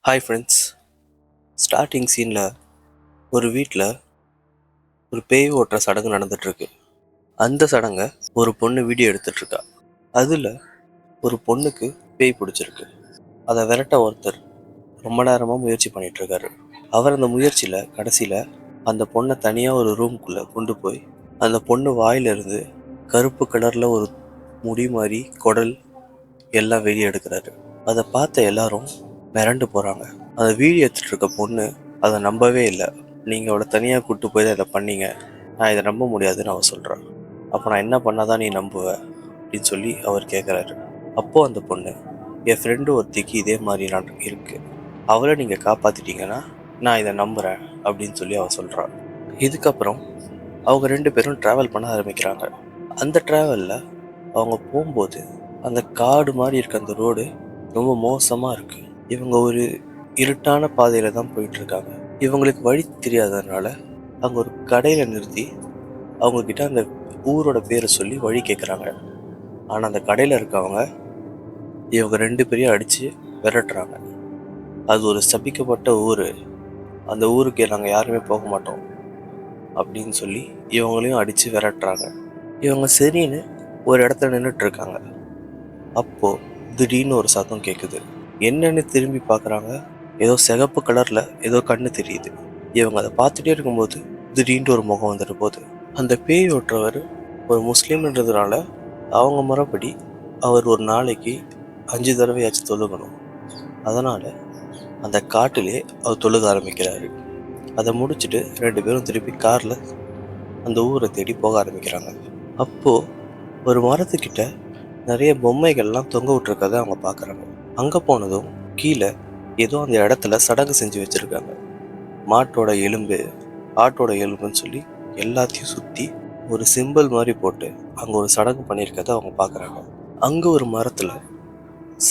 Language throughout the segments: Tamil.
Hi friends. ஸ்டார்டிங் சீனில் ஒரு வீட்டில் ஒரு பேய் ஓட்டுற சடங்கு நடந்துட்டுருக்கு. அந்த சடங்கை ஒரு பொண்ணு வீடியோ எடுத்துட்ருக்கா. அதில் ஒரு பொண்ணுக்கு பேய் பிடிச்சிருக்கு. அதை விரட்ட ஒருத்தர் ரொம்ப நேரமாக முயற்சி பண்ணிகிட்ருக்காரு. அவர் அந்த முயற்சியில் கடைசியில் அந்த பொண்ணை தனியாக ஒரு ரூம்குள்ளே கொண்டு போய் அந்த பொண்ணு வாயிலிருந்து கருப்பு கலரில் ஒரு முடி மாதிரி குடல் எல்லாம் வெளியே எடுக்கிறாரு. அதை பார்த்த எல்லாரும் மிரண்டு போகிறாங்க. அந்த வீடியோ எடுத்துகிட்டு இருக்க பொண்ணு அதை நம்பவே இல்லை. நீங்கள் அவளை தனியாக கூப்பிட்டு போய் தான் இதை பண்ணீங்க, நான் இதை நம்ப முடியாதுன்னு அவள் சொல்கிறான். அப்போ நான் என்ன பண்ணாதான் நீ நம்புவ அப்படின்னு சொல்லி அவர் கேட்குறாரு. அப்போது அந்த பொண்ணு, என் ஃப்ரெண்டு ஒருத்திக்கு இதே மாதிரி இருக்குது, அவளை நீங்கள் காப்பாற்றிட்டீங்கன்னா நான் இதை நம்புகிறேன் அப்படின்னு சொல்லி அவள் சொல்கிறான். இதுக்கப்புறம் அவங்க 2 பேரும் ட்ராவல் பண்ண ஆரம்பிக்கிறாங்க. அந்த ட்ராவலில் அவங்க போகும்போது அந்த காடு மாதிரி இருக்க அந்த ரோடு ரொம்ப மோசமாக இருக்குது. இவங்க ஒரு இருட்டான பாதையில் தான் போயிட்டுருக்காங்க. இவங்களுக்கு வழி தெரியாததுனால அங்கே ஒரு கடையில் நிறுத்தி அவங்கக்கிட்ட அந்த ஊரோட பேரை சொல்லி வழி கேட்குறாங்க. ஆனால் அந்த கடையில் இருக்கவங்க இவங்க 2 பேரையும் அடித்து விரட்டுறாங்க. அது ஒரு சபிக்கப்பட்ட ஊர், அந்த ஊருக்கு நாங்கள் யாருமே போக மாட்டோம் அப்படின்னு சொல்லி இவங்களையும் அடித்து விரட்டுறாங்க. இவங்க சரின்னு ஒரு இடத்துல நின்றுட்டுருக்காங்க. அப்போது திடீர்னு ஒரு சத்தம் கேட்குது. என்னன்னு திரும்பி பார்க்குறாங்க. ஏதோ சிகப்பு கலரில் ஏதோ கண்ணு தெரியுது. இவங்க அதை பார்த்துட்டே இருக்கும்போது திடீர்னு ஒரு முகம் வந்துட்டு போகுது. அந்த பேய் ஓட்டுறவர் ஒரு முஸ்லீம்ன்றதுனால அவங்க முறைப்படி அவர் ஒரு நாளைக்கு 5 தடவையாச்சும் தொழுகணும். அதனால் அந்த காட்டிலே அவர் தொழுக ஆரம்பிக்கிறாரு. அதை முடிச்சுட்டு 2 பேரும் திருப்பி காரில் அந்த ஊரை தேடி போக ஆரம்பிக்கிறாங்க. அப்போது ஒரு மரத்துக்கிட்ட நிறைய பொம்மைகள்லாம் தொங்க விட்டுருக்கதை அவங்க பார்க்குறாங்க. அங்கே போனதும் கீழே ஏதோ அந்த இடத்துல சடங்கு செஞ்சு வச்சுருக்காங்க. மாட்டோட எலும்பு, ஆட்டோட எலும்புன்னு சொல்லி எல்லாத்தையும் சுற்றி ஒரு சிம்பிள் மாதிரி போட்டு அங்கே ஒரு சடங்கு பண்ணியிருக்கதை அவங்க பார்க்குறாங்க. அங்கே ஒரு மரத்தில்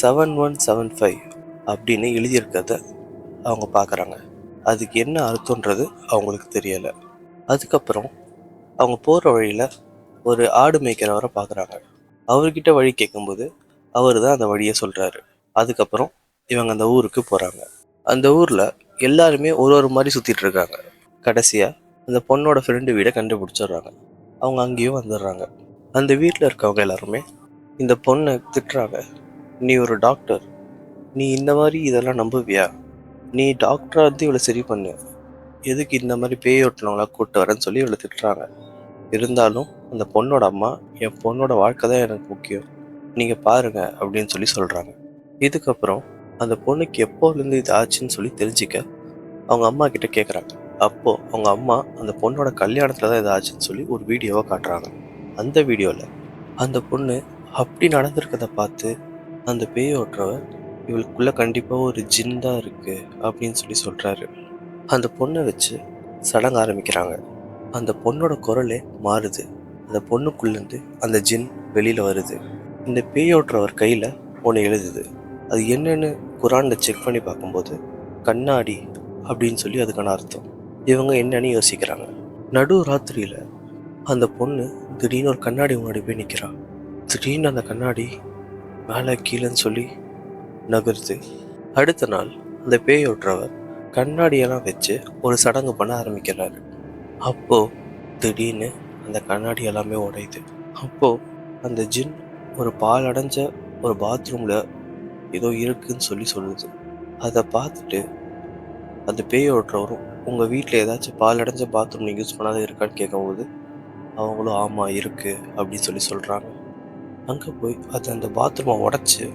7175 அப்படின்னு எழுதியிருக்கதை அவங்க பார்க்குறாங்க. அதுக்கு என்ன அர்த்தன்றது அவங்களுக்கு தெரியலை. அதுக்கப்புறம் அவங்க போகிற வழியில் ஒரு ஆடு மேய்க்கிறவரை பார்க்குறாங்க. அவர்கிட்ட வழி கேட்கும்போது அவர் தான் அந்த வழியை சொல்கிறாரு. அதுக்கப்புறம் இவங்க அந்த ஊருக்கு போகிறாங்க. அந்த ஊரில் எல்லாருமே ஒரு மாதிரி சுற்றிட்டு இருக்காங்க. கடைசியாக அந்த பொண்ணோட ஃப்ரெண்டு வீடை கண்டுபிடிச்சிடுறாங்க. அவங்க அங்கேயும் வந்துடுறாங்க. அந்த வீட்டில் இருக்கவங்க எல்லாருமே இந்த பொண்ணை திட்டுறாங்க. நீ ஒரு டாக்டர், நீ இந்த மாதிரி இதெல்லாம் நம்புவியா? நீ டாக்டராக இருந்து இவளை சரி பண்ணு, எதுக்கு இந்த மாதிரி பேய் ஓட்டினவங்களா கூப்பிட்டு வரேன்னு சொல்லி இவளை திட்டுறாங்க. இருந்தாலும் அந்த பொண்ணோட அம்மா, என் பொண்ணோட வாழ்க்கை தான் எனக்கு முக்கியம், நீங்கள் பாருங்க அப்படின்னு சொல்லி சொல்கிறாங்க. இதுக்கப்புறம் அந்த பொண்ணுக்கு எப்போலேருந்து இது ஆச்சுன்னு சொல்லி தெரிஞ்சிக்க அவங்க அம்மா கிட்ட கேட்குறாங்க. அப்போது அவங்க அம்மா அந்த பொண்ணோட கல்யாணத்தில் தான் இது ஆச்சுன்னு சொல்லி ஒரு வீடியோவை காட்டுறாங்க. அந்த வீடியோவில் அந்த பொண்ணு அப்படி நடந்திருக்கதை பார்த்து அந்த பேய் ஓட்டுறவர் இவளுக்குள்ளே கண்டிப்பாக ஒரு ஜின் தான் இருக்குது அப்படின்னு சொல்லி சொல்கிறாரு. அந்த பொண்ணை வச்சு சடங்கு ஆரம்பிக்கிறாங்க. அந்த பொண்ணோட குரலே மாறுது. அந்த பொண்ணுக்குள்ளேருந்து அந்த ஜின் வெளியில் வருது. இந்த பேய் ஓட்டுறவர் கையில் ஒன்று எழுதுது. அது என்னன்னு குரானில் செக் பண்ணி பார்க்கும்போது கண்ணாடி அப்படின்னு சொல்லி அதுக்கான அர்த்தம். இவங்க என்னன்னு யோசிக்கிறாங்க. நடு ராத்திரியில் அந்த பொண்ணு திடீர்னு ஒரு கண்ணாடி முன்னாடி போய் நிற்கிறான். திடீர்னு அந்த கண்ணாடி மேலே கீழேன்னு சொல்லி நகருது. அடுத்த நாள் அந்த பேய் ஓட்டுறவர் கண்ணாடியெல்லாம் வச்சு ஒரு சடங்கு பண்ண ஆரம்பிக்கிறாரு. அப்போது திடீர்னு அந்த கண்ணாடி எல்லாமே உடையுது. அப்போது அந்த ஜின் ஒரு பால் அடைஞ்ச ஒரு பாத்ரூமில் ஏதோ இருக்குன்னு சொல்லி சொல்லுது. அதை பார்த்துட்டு அந்த பேய் ஓட்டுறவரும், உங்கள் வீட்டில் ஏதாச்சும் பால் அடைஞ்ச பாத்ரூம் நீங்கள் யூஸ் பண்ணாத இருக்கான்னு கேட்கும்போது அவங்களும் ஆமாம் இருக்குது அப்படின்னு சொல்லி சொல்கிறாங்க. அங்கே போய் அது அந்த பாத்ரூமை உடச்சி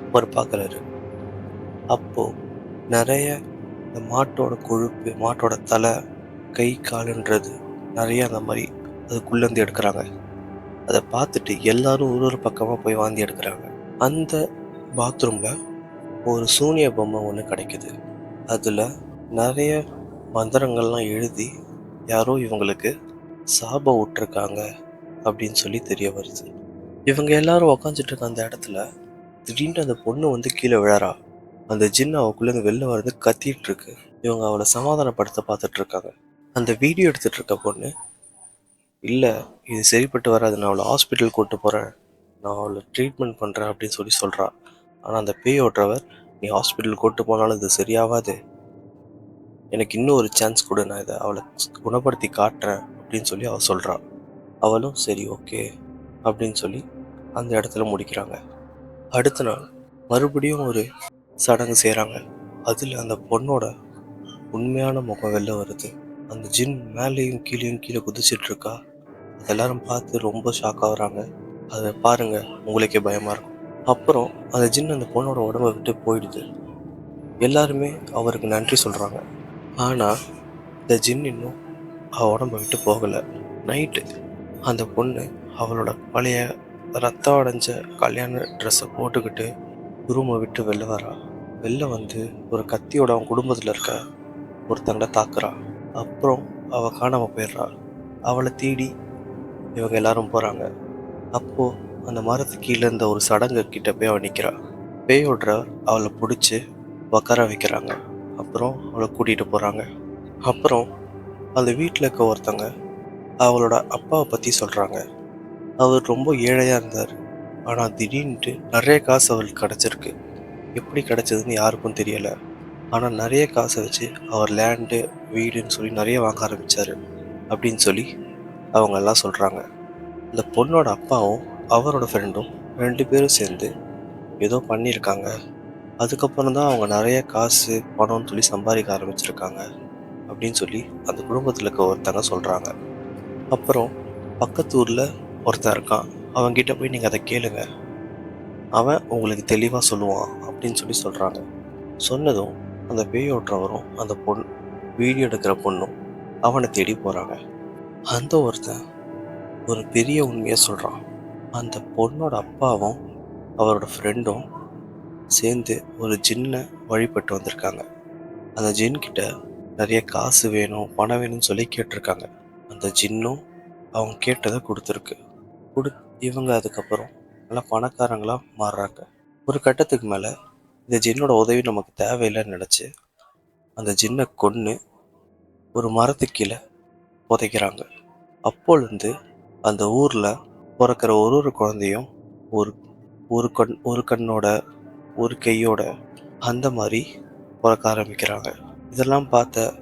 அவர் பார்க்குறாரு. அப்போது நிறைய இந்த மாட்டோட கொழுப்பு, மாட்டோட தலை, கை, காலுன்றது நிறைய அந்த மாதிரி அதுக்குள்ளேருந்து எடுக்கிறாங்க. அதை பார்த்துட்டு எல்லாரும் ஒரு பக்கமாக போய் வாந்தி எடுக்கிறாங்க. அந்த பாத்ரூமில் ஒரு சூனிய பொம்மை ஒன்று கிடைக்குது. அதில் நிறைய மந்திரங்கள்லாம் எழுதி யாரோ இவங்களுக்கு சாபம் விட்டுருக்காங்க அப்படின்னு சொல்லி தெரிய வருது. இவங்க எல்லாரும் உக்காந்துட்டு இருக்க அந்த இடத்துல திடீர்னு அந்த பொண்ணு வந்து கீழே விழறா. அந்த ஜின் அவக்குள்ளேருந்து வெளில வர்றது கத்திட்டு இருக்கு. இவங்க அவளை சமாதானப்படுத்த பார்த்துட்டு இருக்காங்க. அந்த வீடியோ எடுத்துட்டு இருக்க பொண்ணு, இல்லை இது சரிப்பட்டு வராது, நான் அவளை ஹாஸ்பிட்டல் கூப்பிட்டு போகிறேன், நான் அவளை ட்ரீட்மெண்ட் பண்ணுறேன் அப்படின்னு சொல்லி சொல்கிறா. ஆனால் அந்த பேய் ஓட்டுறவர், நீ ஹாஸ்பிட்டல் கூட்டு போனாலும் இது சரியாகாது, எனக்கு இன்னும் ஒரு சான்ஸ் கொடு, நான் இதை அவளை குணப்படுத்தி காட்டுறேன் அப்படின்னு சொல்லி அவள் சொல்கிறாள். அவளும் சரி ஓகே அப்படின்னு சொல்லி அந்த இடத்துல முடிக்கிறாங்க. அடுத்த நாள் மறுபடியும் ஒரு சடங்கு செய்கிறாங்க. அதில் அந்த பொண்ணோட உண்மையான முகம் வெளில வருது. அந்த ஜின் மேலேயும் கீழேயும் கீழே குதிச்சிட்டு இருக்கா. அது எல்லாரும் பார்த்து ரொம்ப ஷாக் ஆகுறாங்க. அதை பாருங்க, உங்களுக்கே பயமா இருக்கும். அப்புறம் அந்த ஜின் அந்த பொண்ணோட உடம்பை விட்டு போயிடுது. எல்லாருமே அவருக்கு நன்றி சொல்றாங்க. ஆனா இந்த ஜின் இன்னும் அவ உடம்பை விட்டு போகலை. நைட்டு அந்த பொண்ணு அவளோட பழைய ரத்தம் அடைஞ்ச கல்யாண ட்ரெஸ்ஸை போட்டுக்கிட்டு ரூமை விட்டு வெளில வரா. வெளில வந்து ஒரு கத்தியோட அவன் குடும்பத்தில் இருக்க ஒருத்தங்களை தாக்குறா. அப்புறம் அவள் காணாமல் போயிடுறா. அவளை தேடி இவங்க எல்லாரும் போகிறாங்க. அப்போது அந்த மரத்து கீழே இருந்த ஒரு சடங்கு கிட்ட போய் அவள் நிற்கிறா. பேயோடுறவர் அவளை பிடிச்சி உட்கார வைக்கிறாங்க. அப்புறம் அவளை கூட்டிகிட்டு போகிறாங்க. அப்புறம் அந்த வீட்டில் இருக்க ஒருத்தங்க அவளோட அப்பாவை பற்றி சொல்கிறாங்க. அவர் ரொம்ப ஏழையாக இருந்தார். ஆனால் திடீர்னுட்டு நிறைய காசு அவருக்கு கிடச்சிருக்கு. எப்படி கிடச்சதுன்னு யாருக்கும் தெரியலை. ஆனால் நிறைய காசை வச்சு அவர் லேண்டு வீடுன்னு சொல்லி நிறைய வாங்க ஆரம்பித்தார் அப்படின்னு சொல்லி அவங்க எல்லாம் சொல்கிறாங்க. இந்த பொண்ணோட அப்பாவும் அவரோட ஃப்ரெண்டும் 2 பேரும் சேர்ந்து ஏதோ பண்ணியிருக்காங்க. அதுக்கப்புறம் தான் அவங்க நிறைய காசு பணம்னு சொல்லி சம்பாதிக்க ஆரம்பிச்சிருக்காங்க அப்படின்னு சொல்லி அந்த குடும்பத்தில் இருக்க ஒருத்தங்க சொல்கிறாங்க. அப்புறம் பக்கத்து ஊரில் ஒருத்தன் இருக்கான். அவன்கிட்ட போய் நீங்கள் அதை கேளுங்க, அவன் உங்களுக்கு தெளிவாக சொல்லுவான் அப்படின்னு சொல்லி சொல்கிறாங்க. சொன்னதும் அந்த பேய் ஓட்டுறவரும் அந்த வீடியோ எடுக்கிற பொண்ணும் அவனை தேடி போகிறாங்க. அந்த ஒருத்தன் ஒரு பெரிய உண்மையை சொல்கிறான். அந்த பொண்ணோட அப்பாவும் அவரோட ஃப்ரெண்டும் சேர்ந்து ஒரு ஜின்னை வழிபட்டு வந்திருக்காங்க. அந்த ஜின்கிட்ட நிறைய காசு வேணும், பணம் வேணும்னு சொல்லி கேட்டிருக்காங்க. அந்த ஜின்னும் அவங்க கேட்டதை கொடுத்துருக்கு. இவங்க அதுக்கப்புறம் நல்லா பணக்காரங்களாக மாறுறாங்க. ஒரு கட்டத்துக்கு மேலே இந்த ஜின்னோட உதவி நமக்கு தேவையில்லைன்னு நினச்சி அந்த ஜின்னை கொன்று ஒரு மரத்துக்கு கீழே புதைக்கிறாங்க. அப்போலேருந்து அந்த ஊரில் பிறக்கிற ஒரு குழந்தையும் ஒரு ஒரு கண்ணோட ஒரு கையோட அந்த மாதிரி பிறக்க ஆரம்பிக்கிறாங்க. இதெல்லாம் பார்த்த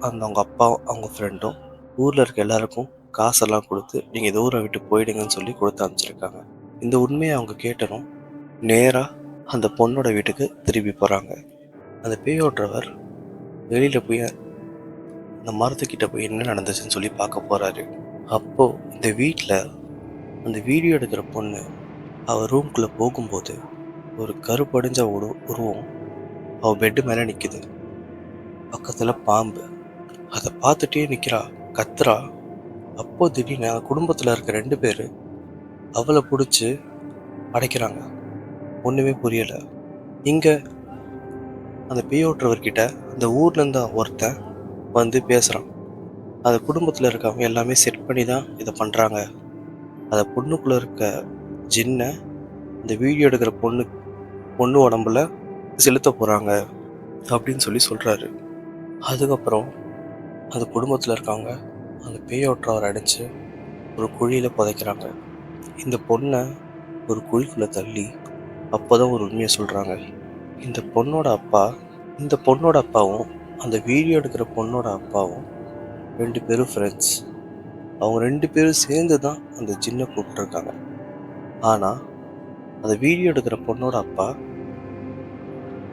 அவங்க அப்பா அவங்க ஃப்ரெண்டும் ஊரில் இருக்க எல்லாருக்கும் காசெல்லாம் கொடுத்து நீங்கள் இந்த ஊரை விட்டு போயிடுங்கன்னு சொல்லி கொடுத்து அனுப்பிச்சிருக்காங்க. இந்த உண்மையை அவங்க கேட்டனும் நேராக அந்த பொண்ணோட வீட்டுக்கு திரும்பி போகிறாங்க. அந்த பேயோட்டுறவர் வெளியில் போய் அந்த மரத்துக்கிட்ட போய் என்ன நடந்துச்சுன்னு சொல்லி பார்க்க போகிறாரு. அப்போது இந்த வீட்டில் அந்த வீடியோ எடுக்கிற பொண்ணு அவள் ரூம்குள்ளே போகும்போது ஒரு கருப்படைஞ்ச உருவம் அவள் பெட்டு மேலே நிற்குது. பக்கத்தில் பாம்பு. அதை பார்த்துட்டே நிற்கிறா, கத்துறா. அப்போ திடீர்னு குடும்பத்தில் இருக்க 2 பேர் அவளை பிடிச்சி அடைக்கிறாங்க. ஒன்றுமே புரியலை. இங்கே அந்த பேயோட்டுறவர்கிட்ட அந்த ஊர்லேருந்து ஒருத்தன் வந்து பேசுகிறான். அந்த குடும்பத்தில் இருக்கவங்க எல்லாமே செட் பண்ணி தான் இதை பண்ணுறாங்க. அந்த பொண்ணுக்குள்ளே இருக்க ஜின்னை இந்த வீடியோ எடுக்கிற பொண்ணு உடம்புல செலுத்த போகிறாங்க அப்படின்னு சொல்லி சொல்கிறாரு. அதுக்கப்புறம் அந்த குடும்பத்தில் இருக்கவங்க அந்த பேயோட்டுறவரை அடித்து ஒரு குழியில் புதைக்கிறாங்க. இந்த பொண்ணை ஒரு குழிக்குள்ளே தள்ளி அப்போ தான் ஒரு உண்மையை சொல்கிறாங்க. இந்த பொண்ணோட அப்பாவும் அந்த வீடியோ எடுக்கிற பொண்ணோட அப்பாவும் 2 பேரும் ஃப்ரெண்ட்ஸ். அவங்க 2 பேரும் சேர்ந்து தான் அந்த ஜின்னை கூப்பிட்டுருக்காங்க. ஆனால் அந்த வீடியோ எடுக்கிற பொண்ணோட அப்பா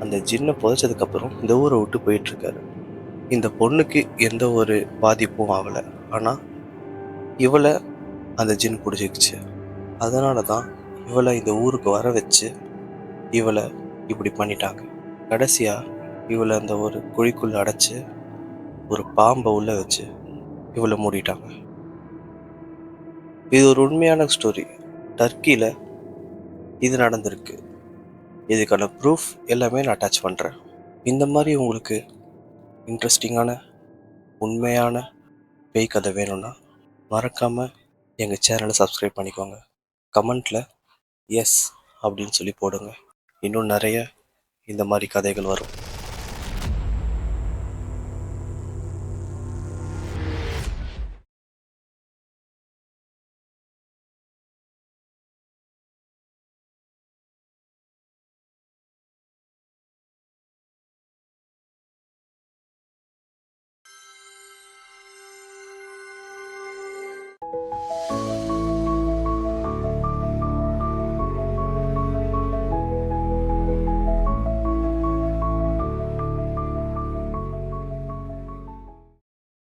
அந்த ஜின்னை புதைச்சதுக்கப்புறம் இந்த ஊரை விட்டு போயிட்டுருக்காரு. இந்த பொண்ணுக்கு எந்த ஒரு பாதிப்பும் ஆகலை. ஆனால் இவளை அந்த ஜின் பிடிச்சிக்கிச்சு. அதனால தான் இவளை இந்த ஊருக்கு வர வச்சு இவளை இப்படி பண்ணிட்டாங்க. கடைசியாக இவளை அந்த ஒரு குழிக்குள்ளே அடைச்சி ஒரு பாம்பை உள்ளே வச்சு இவளை மூடிட்டாங்க. இது ஒரு உண்மையான ஸ்டோரி. டர்க்கியில் இது நடந்திருக்கு. இதுக்கான ப்ரூஃப் எல்லாமே நான் அட்டாச் பண்ணுறேன். இந்த மாதிரி உங்களுக்கு இன்ட்ரெஸ்டிங்கான உண்மையான பேய் கதை வேணும்னா மறக்காமல் எங்கள் சேனலை சப்ஸ்கிரைப் பண்ணிக்கோங்க. கமெண்ட்டில் எஸ் அப்படின்னு சொல்லி போடுங்க. இன்னும் நிறைய இந்த மாதிரி கதைகள் வரும்.